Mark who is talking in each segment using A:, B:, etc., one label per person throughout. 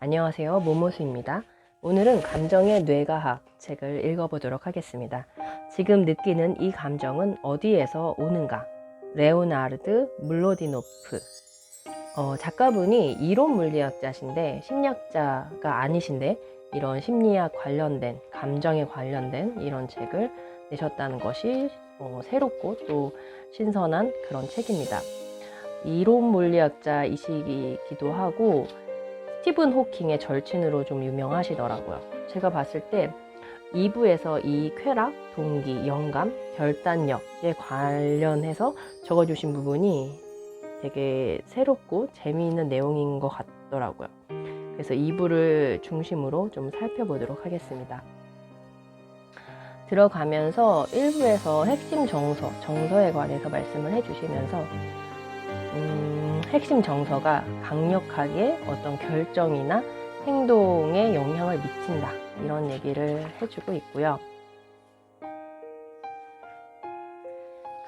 A: 안녕하세요. 모모수입니다. 오늘은 감정의 뇌과학 책을 읽어보도록 하겠습니다. 지금 느끼는 이 감정은 어디에서 오는가? 레오나르드 물로디노프. 작가분이 이론 물리학자신데 심리학자가 아니신데 이런 심리학 관련된 감정에 관련된 이런 책을 내셨다는 것이 새롭고 또 신선한 그런 책입니다. 이론 물리학자이시기도 하고 스티븐 호킹의 절친으로 좀 유명하시더라고요. 제가 봤을 때 2부에서 이 쾌락, 동기, 영감, 결단력에 관련해서 적어주신 부분이 되게 새롭고 재미있는 내용인 것 같더라고요. 그래서 2부를 중심으로 좀 살펴보도록 하겠습니다. 들어가면서 1부에서 핵심 정서에 관해서 말씀을 해주시면서 핵심 정서가 강력하게 어떤 결정이나 행동에 영향을 미친다, 이런 얘기를 해주고 있고요.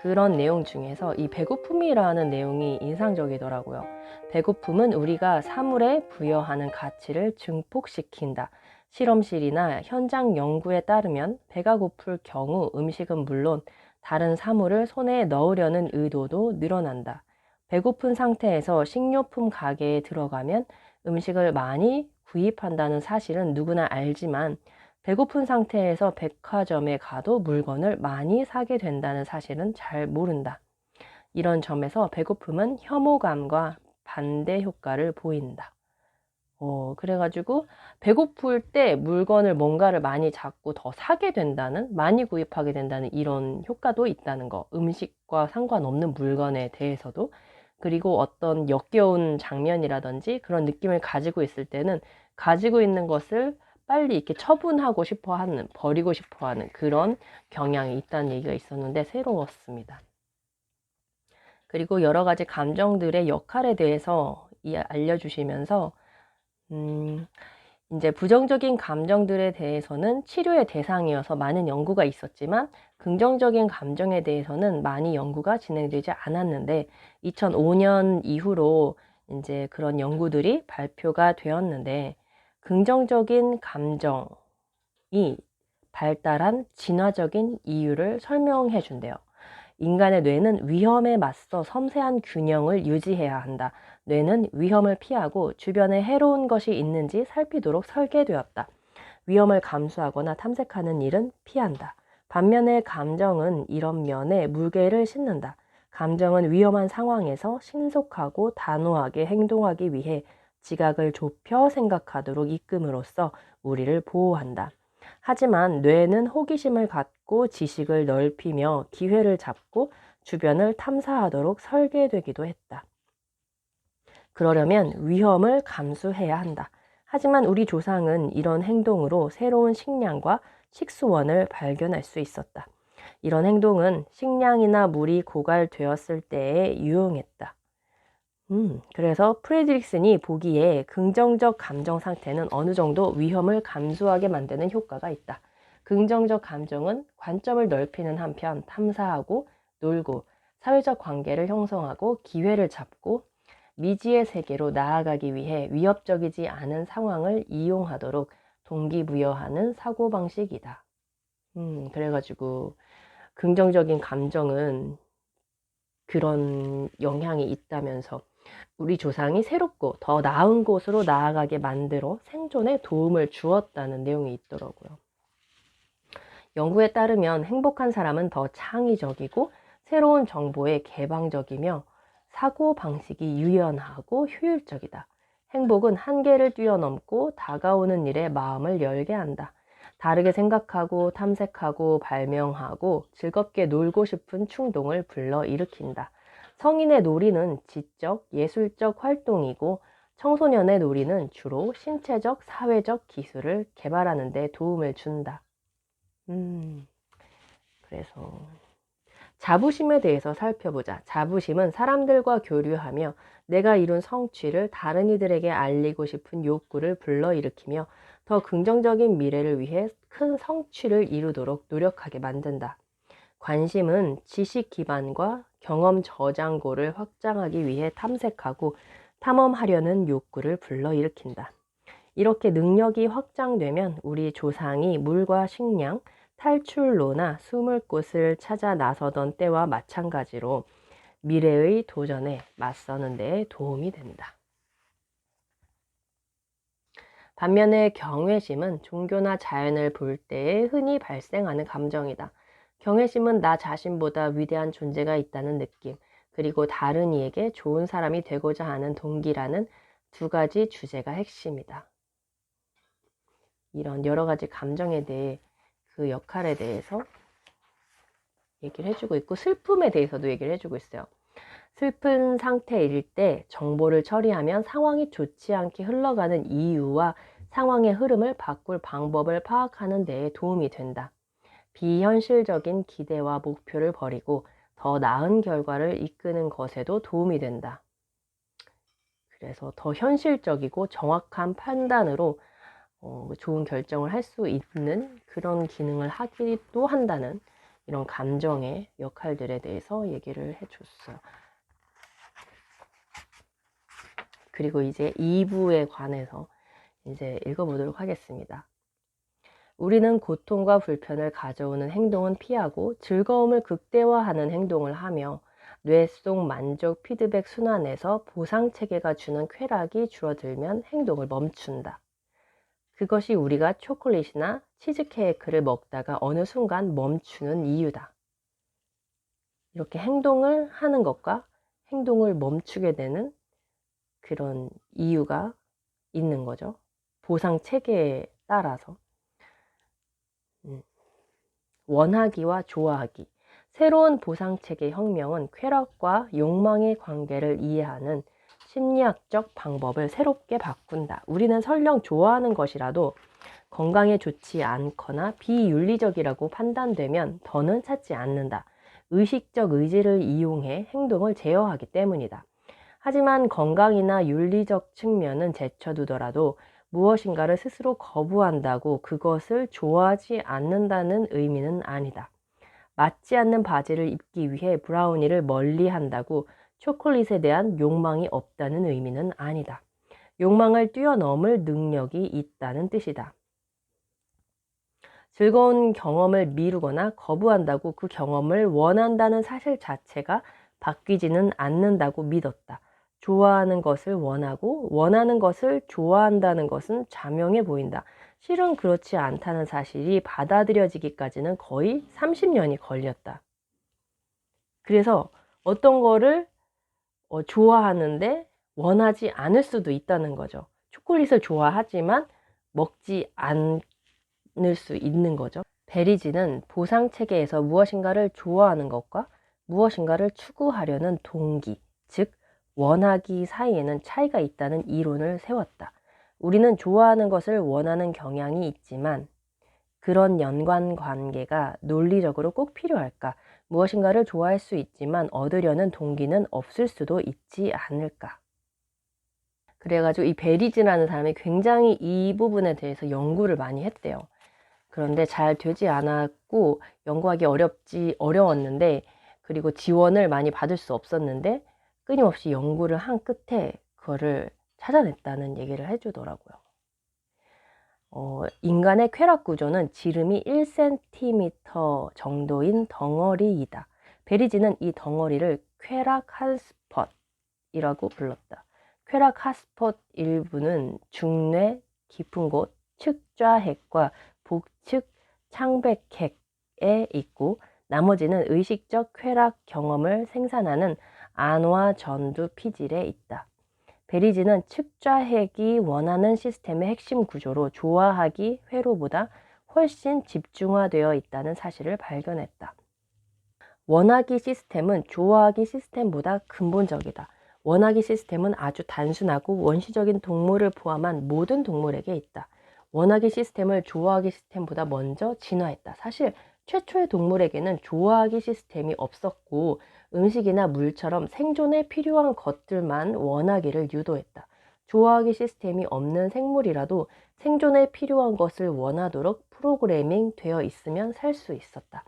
A: 그런 내용 중에서 이 배고픔이라는 내용이 인상적이더라고요. 배고픔은 우리가 사물에 부여하는 가치를 증폭시킨다. 실험실이나 현장 연구에 따르면 배가 고플 경우 음식은 물론 다른 사물을 손에 넣으려는 의도도 늘어난다. 배고픈 상태에서 식료품 가게에 들어가면 음식을 많이 구입한다는 사실은 누구나 알지만 배고픈 상태에서 백화점에 가도 물건을 많이 사게 된다는 사실은 잘 모른다. 이런 점에서 배고픔은 혐오감과 반대 효과를 보인다. 그래가지고 배고플 때 물건을 뭔가를 많이 잡고 더 사게 된다는, 많이 구입하게 된다는 이런 효과도 있다는 거. 음식과 상관없는 물건에 대해서도. 그리고 어떤 역겨운 장면이라든지 그런 느낌을 가지고 있을 때는 가지고 있는 것을 빨리 이렇게 처분하고 싶어 하는, 버리고 싶어 하는 그런 경향이 있다는 얘기가 있었는데 새로웠습니다. 그리고 여러 가지 감정들의 역할에 대해서 알려주시면서 이제 부정적인 감정들에 대해서는 치료의 대상이어서 많은 연구가 있었지만 긍정적인 감정에 대해서는 많이 연구가 진행되지 않았는데 2005년 이후로 이제 그런 연구들이 발표가 되었는데 긍정적인 감정이 발달한 진화적인 이유를 설명해 준대요. 인간의 뇌는 위험에 맞서 섬세한 균형을 유지해야 한다. 뇌는 위험을 피하고 주변에 해로운 것이 있는지 살피도록 설계되었다. 위험을 감수하거나 탐색하는 일은 피한다. 반면에 감정은 이런 면에 무게를 싣는다. 감정은 위험한 상황에서 신속하고 단호하게 행동하기 위해 지각을 좁혀 생각하도록 이끌음으로써 우리를 보호한다. 하지만 뇌는 호기심을 갖고 지식을 넓히며 기회를 잡고 주변을 탐사하도록 설계되기도 했다. 그러려면 위험을 감수해야 한다. 하지만 우리 조상은 이런 행동으로 새로운 식량과 식수원을 발견할 수 있었다. 이런 행동은 식량이나 물이 고갈되었을 때에 유용했다. 그래서 프레드릭슨이 보기에 긍정적 감정 상태는 어느 정도 위험을 감수하게 만드는 효과가 있다. 긍정적 감정은 관점을 넓히는 한편 탐사하고 놀고 사회적 관계를 형성하고 기회를 잡고 미지의 세계로 나아가기 위해 위협적이지 않은 상황을 이용하도록 동기부여하는 사고방식이다. 그래가지고 긍정적인 감정은 그런 영향이 있다면서 우리 조상이 새롭고 더 나은 곳으로 나아가게 만들어 생존에 도움을 주었다는 내용이 있더라고요. 연구에 따르면 행복한 사람은 더 창의적이고 새로운 정보에 개방적이며 사고방식이 유연하고 효율적이다. 행복은 한계를 뛰어넘고 다가오는 일에 마음을 열게 한다. 다르게 생각하고 탐색하고 발명하고 즐겁게 놀고 싶은 충동을 불러일으킨다. 성인의 놀이는 지적, 예술적 활동이고 청소년의 놀이는 주로 신체적, 사회적 기술을 개발하는 데 도움을 준다. 그래서 자부심에 대해서 살펴보자. 자부심은 사람들과 교류하며 내가 이룬 성취를 다른 이들에게 알리고 싶은 욕구를 불러일으키며 더 긍정적인 미래를 위해 큰 성취를 이루도록 노력하게 만든다. 관심은 지식 기반과 경험 저장고를 확장하기 위해 탐색하고 탐험하려는 욕구를 불러일으킨다. 이렇게 능력이 확장되면 우리 조상이 물과 식량, 탈출로나 숨을 곳을 찾아 나서던 때와 마찬가지로 미래의 도전에 맞서는 데 도움이 된다. 반면에 경외심은 종교나 자연을 볼 때에 흔히 발생하는 감정이다. 경외심은 나 자신보다 위대한 존재가 있다는 느낌, 그리고 다른 이에게 좋은 사람이 되고자 하는 동기라는 두 가지 주제가 핵심이다. 이런 여러 가지 감정에 대해 그 역할에 대해서 얘기를 해주고 있고, 슬픔에 대해서도 얘기를 해주고 있어요. 슬픈 상태일 때 정보를 처리하면 상황이 좋지 않게 흘러가는 이유와 상황의 흐름을 바꿀 방법을 파악하는 데에 도움이 된다. 비현실적인 기대와 목표를 버리고 더 나은 결과를 이끄는 것에도 도움이 된다. 그래서 더 현실적이고 정확한 판단으로 좋은 결정을 할 수 있는 그런 기능을 하기도 한다는 이런 감정의 역할들에 대해서 얘기를 해줬어요. 그리고 이제 2부에 관해서 이제 읽어보도록 하겠습니다. 우리는 고통과 불편을 가져오는 행동은 피하고 즐거움을 극대화하는 행동을 하며 뇌 속 만족 피드백 순환에서 보상 체계가 주는 쾌락이 줄어들면 행동을 멈춘다. 그것이 우리가 초콜릿이나 치즈케이크를 먹다가 어느 순간 멈추는 이유다. 이렇게 행동을 하는 것과 행동을 멈추게 되는 그런 이유가 있는 거죠. 보상 체계에 따라서. 원하기와 좋아하기. 새로운 보상 체계 혁명은 쾌락과 욕망의 관계를 이해하는 심리학적 방법을 새롭게 바꾼다. 우리는 설령 좋아하는 것이라도 건강에 좋지 않거나 비윤리적이라고 판단되면 더는 찾지 않는다. 의식적 의지를 이용해 행동을 제어하기 때문이다. 하지만 건강이나 윤리적 측면은 제쳐두더라도 무엇인가를 스스로 거부한다고 그것을 좋아하지 않는다는 의미는 아니다. 맞지 않는 바지를 입기 위해 브라우니를 멀리한다고 초콜릿에 대한 욕망이 없다는 의미는 아니다. 욕망을 뛰어넘을 능력이 있다는 뜻이다. 즐거운 경험을 미루거나 거부한다고 그 경험을 원한다는 사실 자체가 바뀌지는 않는다고 믿었다. 좋아하는 것을 원하고 원하는 것을 좋아한다는 것은 자명해 보인다. 실은 그렇지 않다는 사실이 받아들여지기까지는 거의 30년이 걸렸다. 그래서 어떤 거를 좋아하는데 원하지 않을 수도 있다는 거죠. 초콜릿을 좋아하지만 먹지 않을 수 있는 거죠. 베리지는 보상 체계에서 무엇인가를 좋아하는 것과 무엇인가를 추구하려는 동기, 즉 원하기 사이에는 차이가 있다는 이론을 세웠다. 우리는 좋아하는 것을 원하는 경향이 있지만 그런 연관관계가 논리적으로 꼭 필요할까? 무엇인가를 좋아할 수 있지만 얻으려는 동기는 없을 수도 있지 않을까? 그래가지고 이 베리즈라는 사람이 굉장히 이 부분에 대해서 연구를 많이 했대요. 그런데 잘 되지 않았고 연구하기 어려웠는데, 그리고 지원을 많이 받을 수 없었는데 끊임없이 연구를 한 끝에 그거를 찾아냈다는 얘기를 해주더라고요. 인간의 쾌락 구조는 지름이 1cm 정도인 덩어리이다. 베리지는 이 덩어리를 쾌락 핫스폿이라고 불렀다. 쾌락 핫스폿 일부는 중뇌 깊은 곳 측좌핵과 북측 창백핵에 있고 나머지는 의식적 쾌락 경험을 생산하는 안과 전두 피질에 있다. 베리지는 측좌핵이 원하는 시스템의 핵심 구조로 좋아하기 회로보다 훨씬 집중화되어 있다는 사실을 발견했다. 원하기 시스템은 좋아하기 시스템보다 근본적이다. 원하기 시스템은 아주 단순하고 원시적인 동물을 포함한 모든 동물에게 있다. 원하기 시스템을 좋아하기 시스템보다 먼저 진화했다. 사실 최초의 동물에게는 좋아하기 시스템이 없었고 음식이나 물처럼 생존에 필요한 것들만 원하기를 유도했다. 좋아하기 시스템이 없는 생물이라도 생존에 필요한 것을 원하도록 프로그래밍 되어 있으면 살 수 있었다.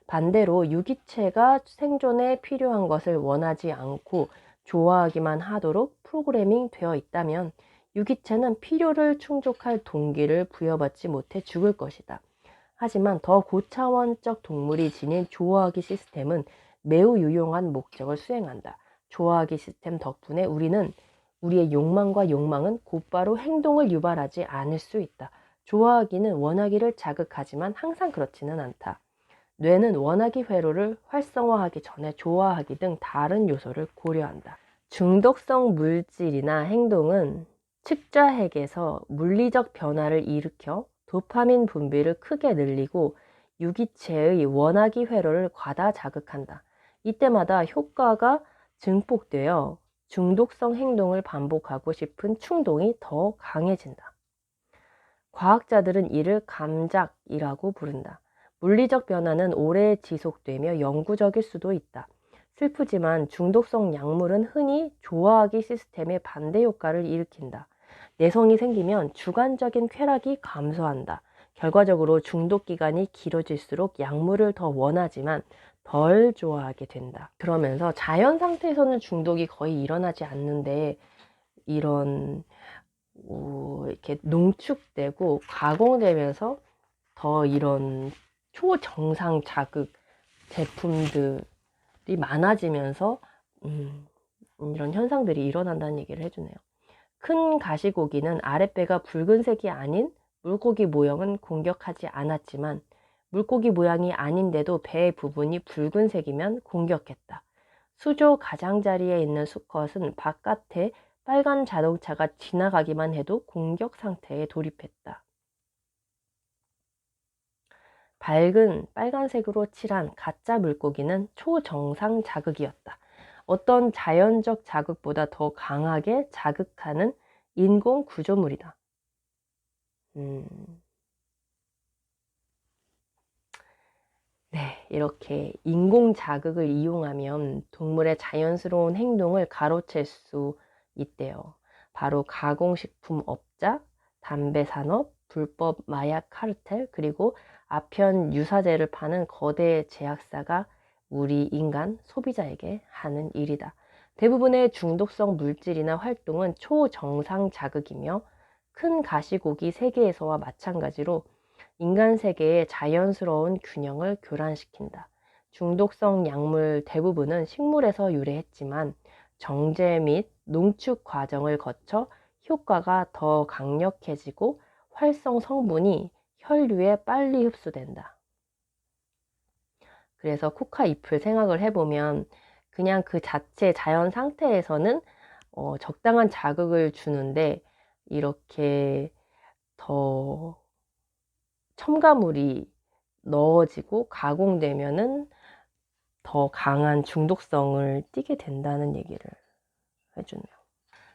A: 반대로 유기체가 생존에 필요한 것을 원하지 않고 좋아하기만 하도록 프로그래밍 되어 있다면 유기체는 필요를 충족할 동기를 부여받지 못해 죽을 것이다. 하지만 더 고차원적 동물이 지닌 좋아하기 시스템은 매우 유용한 목적을 수행한다. 좋아하기 시스템 덕분에 우리는 우리의 욕망은 곧바로 행동을 유발하지 않을 수 있다. 좋아하기는 원하기를 자극하지만 항상 그렇지는 않다. 뇌는 원하기 회로를 활성화하기 전에 좋아하기 등 다른 요소를 고려한다. 중독성 물질이나 행동은 측좌핵에서 물리적 변화를 일으켜 도파민 분비를 크게 늘리고 유기체의 원하기 회로를 과다 자극한다. 이때마다 효과가 증폭되어 중독성 행동을 반복하고 싶은 충동이 더 강해진다. 과학자들은 이를 감작이라고 부른다. 물리적 변화는 오래 지속되며 영구적일 수도 있다. 슬프지만 중독성 약물은 흔히 좋아하기 시스템의 반대 효과를 일으킨다. 내성이 생기면 주관적인 쾌락이 감소한다. 결과적으로 중독 기간이 길어질수록 약물을 더 원하지만 덜 좋아하게 된다. 그러면서 자연 상태에서는 중독이 거의 일어나지 않는데 이런 이렇게 농축되고 가공되면서 더 이런 초정상 자극 제품들이 많아지면서 이런 현상들이 일어난다는 얘기를 해주네요. 큰 가시고기는 아랫배가 붉은색이 아닌 물고기 모형은 공격하지 않았지만 물고기 모양이 아닌데도 배 부분이 붉은색이면 공격했다. 수조 가장자리에 있는 수컷은 바깥에 빨간 자동차가 지나가기만 해도 공격 상태에 돌입했다. 밝은 빨간색으로 칠한 가짜 물고기는 초정상 자극이었다. 어떤 자연적 자극보다 더 강하게 자극하는 인공 구조물이다. 네, 이렇게 인공 자극을 이용하면 동물의 자연스러운 행동을 가로챌 수 있대요. 바로 가공식품업자, 담배산업, 불법 마약 카르텔, 그리고 아편 유사제를 파는 거대 제약사가 우리 인간 소비자에게 하는 일이다. 대부분의 중독성 물질이나 활동은 초정상 자극이며 큰 가시고기 세계에서와 마찬가지로 인간 세계의 자연스러운 균형을 교란시킨다. 중독성 약물 대부분은 식물에서 유래했지만 정제 및 농축 과정을 거쳐 효과가 더 강력해지고 활성 성분이 혈류에 빨리 흡수된다. 그래서 코카 잎을 생각을 해보면 그냥 그 자체 자연 상태에서는 적당한 자극을 주는데 이렇게 더 첨가물이 넣어지고 가공되면은 더 강한 중독성을 띠게 된다는 얘기를 해주네요.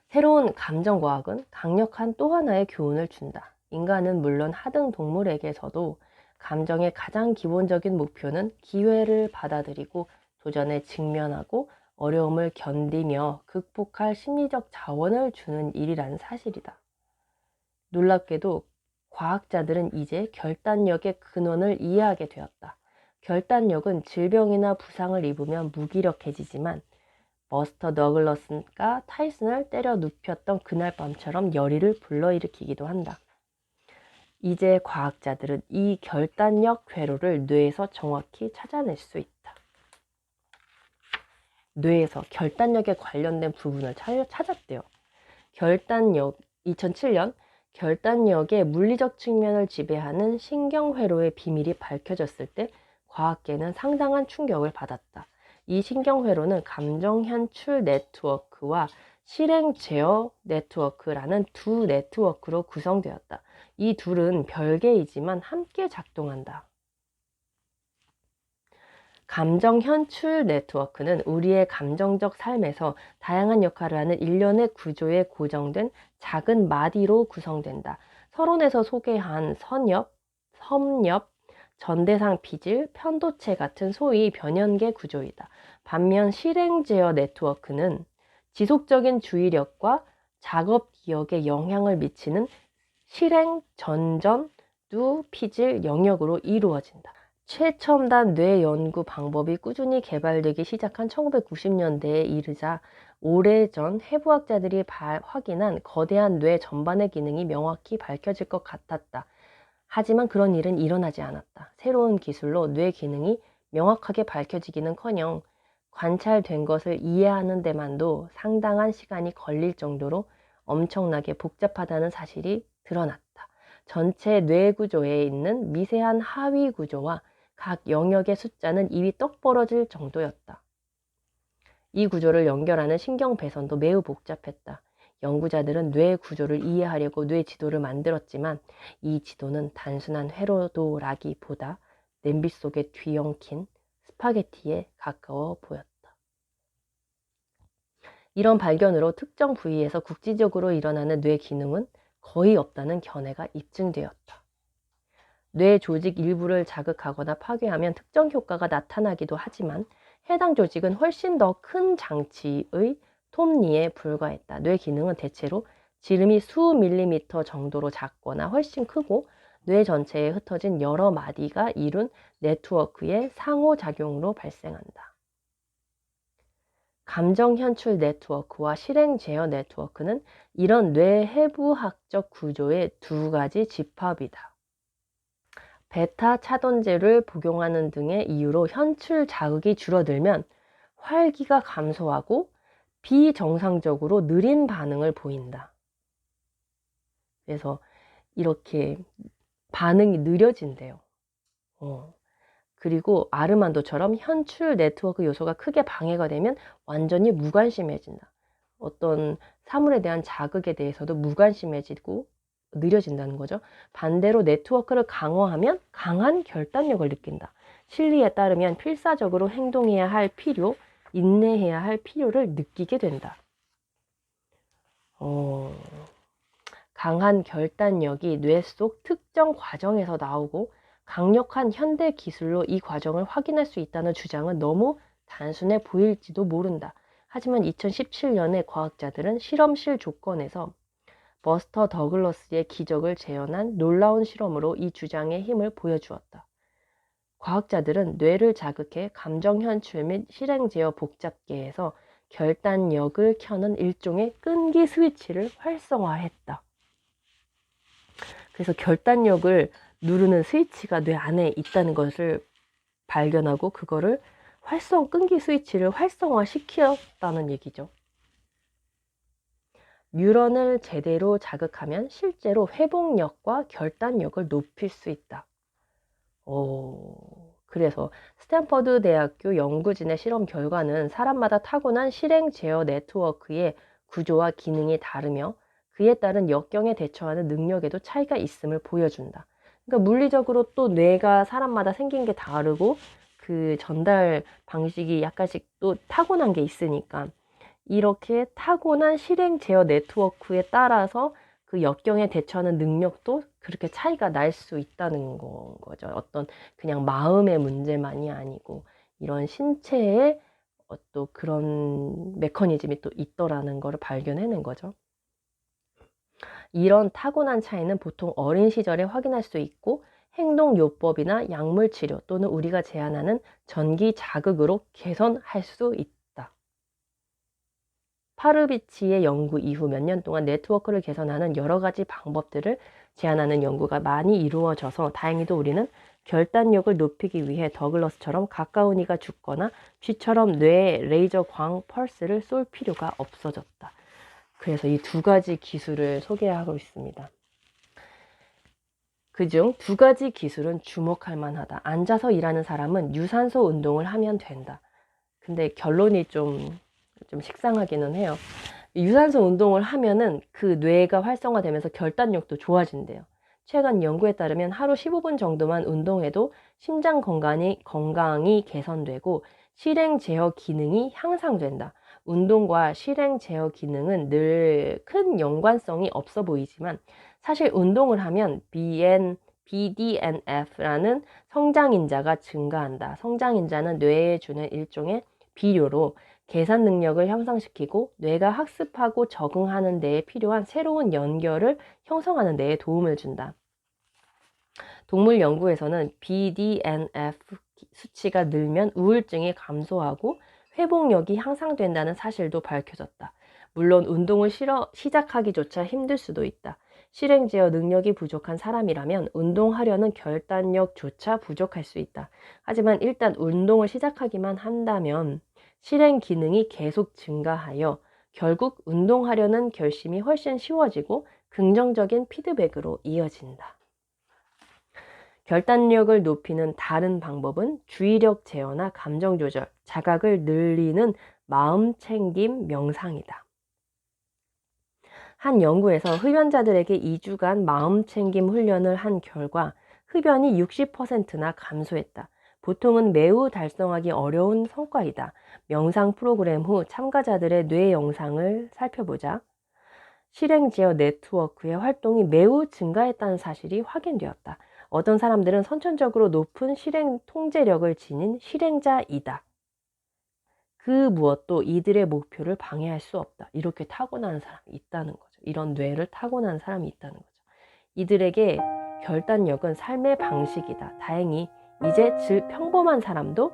A: 새로운 감정과학은 강력한 또 하나의 교훈을 준다. 인간은 물론 하등 동물에게서도 감정의 가장 기본적인 목표는 기회를 받아들이고 도전에 직면하고 어려움을 견디며 극복할 심리적 자원을 주는 일이라는 사실이다. 놀랍게도 과학자들은 이제 결단력의 근원을 이해하게 되었다. 결단력은 질병이나 부상을 입으면 무기력해지지만 버스터 더글러스가 타이슨을 때려 눕혔던 그날 밤처럼 열의를 불러일으키기도 한다. 이제 과학자들은 이 결단력 회로를 뇌에서 정확히 찾아낼 수 있다. 뇌에서 결단력에 관련된 부분을 찾았대요. 2007년 결단력의 물리적 측면을 지배하는 신경회로의 비밀이 밝혀졌을 때 과학계는 상당한 충격을 받았다. 이 신경회로는 감정현출 네트워크와 실행 제어 네트워크라는 두 네트워크로 구성되었다. 이 둘은 별개이지만 함께 작동한다. 감정 현출 네트워크는 우리의 감정적 삶에서 다양한 역할을 하는 일련의 구조에 고정된 작은 마디로 구성된다. 서론에서 소개한 선엽, 섬엽, 전대상 피질, 편도체 같은 소위 변연계 구조이다. 반면 실행 제어 네트워크는 지속적인 주의력과 작업 기억에 영향을 미치는 실행 전전 두 피질 영역으로 이루어진다. 최첨단 뇌 연구 방법이 꾸준히 개발되기 시작한 1990년대에 이르자 오래전 해부학자들이 확인한 거대한 뇌 전반의 기능이 명확히 밝혀질 것 같았다. 하지만 그런 일은 일어나지 않았다. 새로운 기술로 뇌 기능이 명확하게 밝혀지기는커녕 관찰된 것을 이해하는 데만도 상당한 시간이 걸릴 정도로 엄청나게 복잡하다는 사실이 드러났다. 전체 뇌 구조에 있는 미세한 하위 구조와 각 영역의 숫자는 입이 떡 벌어질 정도였다. 이 구조를 연결하는 신경 배선도 매우 복잡했다. 연구자들은 뇌 구조를 이해하려고 뇌 지도를 만들었지만 이 지도는 단순한 회로도라기보다 냄비 속에 뒤엉킨 스파게티에 가까워 보였다. 이런 발견으로 특정 부위에서 국지적으로 일어나는 뇌 기능은 거의 없다는 견해가 입증되었다. 뇌 조직 일부를 자극하거나 파괴하면 특정 효과가 나타나기도 하지만 해당 조직은 훨씬 더 큰 장치의 톱니에 불과했다. 뇌 기능은 대체로 지름이 수 밀리미터 정도로 작거나 훨씬 크고 뇌 전체에 흩어진 여러 마디가 이룬 네트워크의 상호작용으로 발생한다. 감정 현출 네트워크와 실행 제어 네트워크는 이런 뇌해부학적 구조의 두 가지 집합이다. 베타 차단제를 복용하는 등의 이유로 현출 자극이 줄어들면 활기가 감소하고 비정상적으로 느린 반응을 보인다. 그래서 이렇게 반응이 느려진대요. 그리고 아르만도처럼 현출 네트워크 요소가 크게 방해가 되면 완전히 무관심해진다. 어떤 사물에 대한 자극에 대해서도 무관심해지고 느려진다는 거죠. 반대로 네트워크를 강화하면 강한 결단력을 느낀다. 실리에 따르면 필사적으로 행동해야 할 필요, 인내해야 할 필요를 느끼게 된다. 강한 결단력이 뇌 속 특정 과정에서 나오고 강력한 현대 기술로 이 과정을 확인할 수 있다는 주장은 너무 단순해 보일지도 모른다. 하지만 2017년에 과학자들은 실험실 조건에서 버스터 더글러스의 기적을 재현한 놀라운 실험으로 이 주장의 힘을 보여주었다. 과학자들은 뇌를 자극해 감정 현출 및 실행 제어 복잡계에서 결단력을 켜는 일종의 끈기 스위치를 활성화했다. 그래서 결단력을 누르는 스위치가 뇌 안에 있다는 것을 발견하고 그거를 끈기 스위치를 활성화시켰다는 얘기죠. 뉴런을 제대로 자극하면 실제로 회복력과 결단력을 높일 수 있다. 그래서 스탠퍼드 대학교 연구진의 실험 결과는 사람마다 타고난 실행 제어 네트워크의 구조와 기능이 다르며 그에 따른 역경에 대처하는 능력에도 차이가 있음을 보여준다. 그러니까 물리적으로 또 뇌가 사람마다 생긴 게 다르고 그 전달 방식이 약간씩 또 타고난 게 있으니까 이렇게 타고난 실행 제어 네트워크에 따라서 그 역경에 대처하는 능력도 그렇게 차이가 날 수 있다는 거죠. 어떤 그냥 마음의 문제만이 아니고 이런 신체에 또 그런 메커니즘이 또 있더라는 것을 발견해낸 거죠. 이런 타고난 차이는 보통 어린 시절에 확인할 수 있고 행동요법이나 약물치료 또는 우리가 제안하는 전기 자극으로 개선할 수 있다. 파르비치의 연구 이후 몇 년 동안 네트워크를 개선하는 여러 가지 방법들을 제안하는 연구가 많이 이루어져서 다행히도 우리는 결단력을 높이기 위해 더글러스처럼 가까운 이가 죽거나 쥐처럼 뇌에 레이저 광 펄스를 쏠 필요가 없어졌다. 그래서 이 두 가지 기술을 소개하고 있습니다. 그중 두 가지 기술은 주목할 만하다. 앉아서 일하는 사람은 유산소 운동을 하면 된다. 근데 결론이 좀 식상하기는 해요. 유산소 운동을 하면은 그 뇌가 활성화되면서 결단력도 좋아진대요. 최근 연구에 따르면 하루 15분 정도만 운동해도 심장 건강이 개선되고 실행 제어 기능이 향상된다. 운동과 실행 제어 기능은 늘 큰 연관성이 없어 보이지만 사실 운동을 하면 BDNF라는 성장인자가 증가한다. 성장인자는 뇌에 주는 일종의 비료로 계산 능력을 향상시키고 뇌가 학습하고 적응하는 데에 필요한 새로운 연결을 형성하는 데에 도움을 준다. 동물 연구에서는 BDNF 수치가 늘면 우울증이 감소하고 회복력이 향상된다는 사실도 밝혀졌다. 물론 운동을 시작하기조차 힘들 수도 있다. 실행 제어 능력이 부족한 사람이라면 운동하려는 결단력조차 부족할 수 있다. 하지만 일단 운동을 시작하기만 한다면 실행 기능이 계속 증가하여 결국 운동하려는 결심이 훨씬 쉬워지고 긍정적인 피드백으로 이어진다. 결단력을 높이는 다른 방법은 주의력 제어나 감정 조절, 자각을 늘리는 마음 챙김 명상이다. 한 연구에서 흡연자들에게 2주간 마음 챙김 훈련을 한 결과 흡연이 60%나 감소했다. 보통은 매우 달성하기 어려운 성과이다. 명상 프로그램 후 참가자들의 뇌 영상을 살펴보자 실행 제어 네트워크의 활동이 매우 증가했다는 사실이 확인되었다. 어떤 사람들은 선천적으로 높은 실행 통제력을 지닌 실행자이다. 그 무엇도 이들의 목표를 방해할 수 없다. 이렇게 타고난 사람이 있다는 거죠. 이런 뇌를 타고난 사람이 있다는 거죠. 이들에게 결단력은 삶의 방식이다. 다행히 이제 평범한 사람도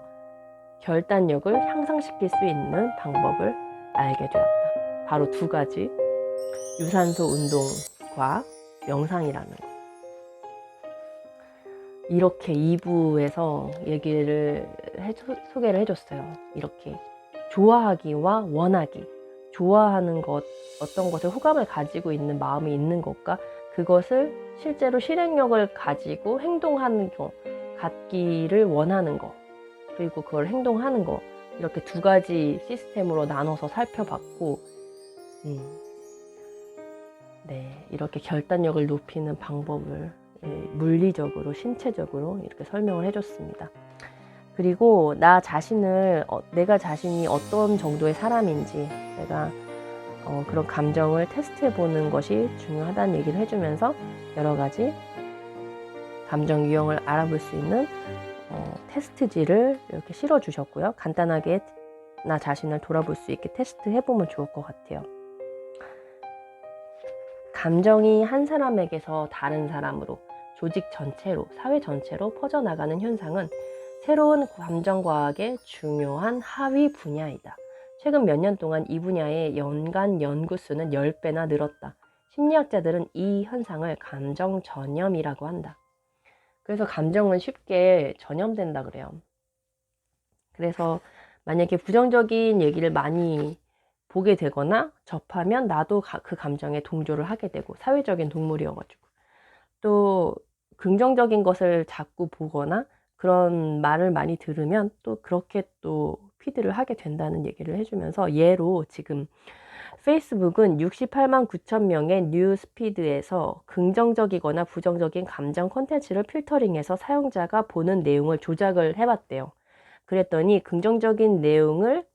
A: 결단력을 향상시킬 수 있는 방법을 알게 되었다. 바로 2가지. 유산소 운동과 명상이라는 것. 이렇게 2부에서 소개를 해줬어요. 이렇게 좋아하기와 원하기, 좋아하는 것, 어떤 것에 호감을 가지고 있는 마음이 있는 것과 그것을 실제로 실행력을 가지고 행동하는 것, 갖기를 원하는 것, 그리고 그걸 행동하는 것, 이렇게 2가지 시스템으로 나눠서 살펴봤고, 네, 이렇게 결단력을 높이는 방법을 물리적으로, 신체적으로 이렇게 설명을 해줬습니다. 그리고 내가 자신이 어떤 정도의 사람인지, 내가 그런 감정을 테스트해보는 것이 중요하다는 얘기를 해주면서 여러 가지 감정 유형을 알아볼 수 있는 테스트지를 이렇게 실어주셨고요. 간단하게 나 자신을 돌아볼 수 있게 테스트 해보면 좋을 것 같아요. 감정이 한 사람에게서 다른 사람으로, 조직 전체로, 사회 전체로 퍼져나가는 현상은 새로운 감정과학의 중요한 하위 분야이다. 최근 몇 년 동안 이 분야의 연간 연구 수는 10배나 늘었다. 심리학자들은 이 현상을 감정 전염이라고 한다. 그래서 감정은 쉽게 전염된다 그래요. 그래서 만약에 부정적인 얘기를 많이 보게 되거나 접하면 나도 그 감정에 동조를 하게 되고, 사회적인 동물이어가지고 또 긍정적인 것을 자꾸 보거나 그런 말을 많이 들으면 또 그렇게 또 피드를 하게 된다는 얘기를 해주면서, 예로 지금 페이스북은 68만 9천 명의 뉴스피드에서 긍정적이거나 부정적인 감정 콘텐츠를 필터링해서 사용자가 보는 내용을 조작을 해봤대요. 그랬더니 긍정적인 내용을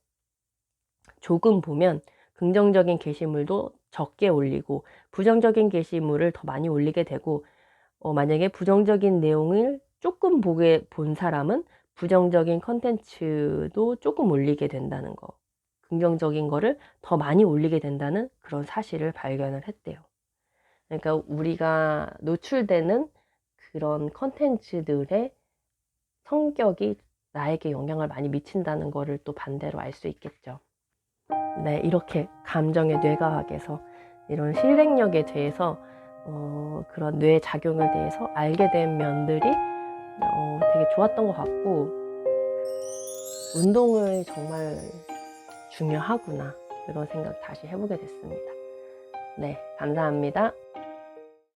A: 조금 보면 긍정적인 게시물도 적게 올리고 부정적인 게시물을 더 많이 올리게 되고, 만약에 부정적인 내용을 조금 본 사람은 부정적인 컨텐츠도 조금 올리게 된다는 거, 긍정적인 거를 더 많이 올리게 된다는 그런 사실을 발견을 했대요. 그러니까 우리가 노출되는 그런 컨텐츠들의 성격이 나에게 영향을 많이 미친다는 거를 또 반대로 알 수 있겠죠. 네, 이렇게 감정의 뇌과학에서 이런 실행력에 대해서 그런 뇌 작용에 대해서 알게 된 면들이 되게 좋았던 것 같고, 운동을 정말 중요하구나, 그런 생각 다시 해보게 됐습니다. 네, 감사합니다.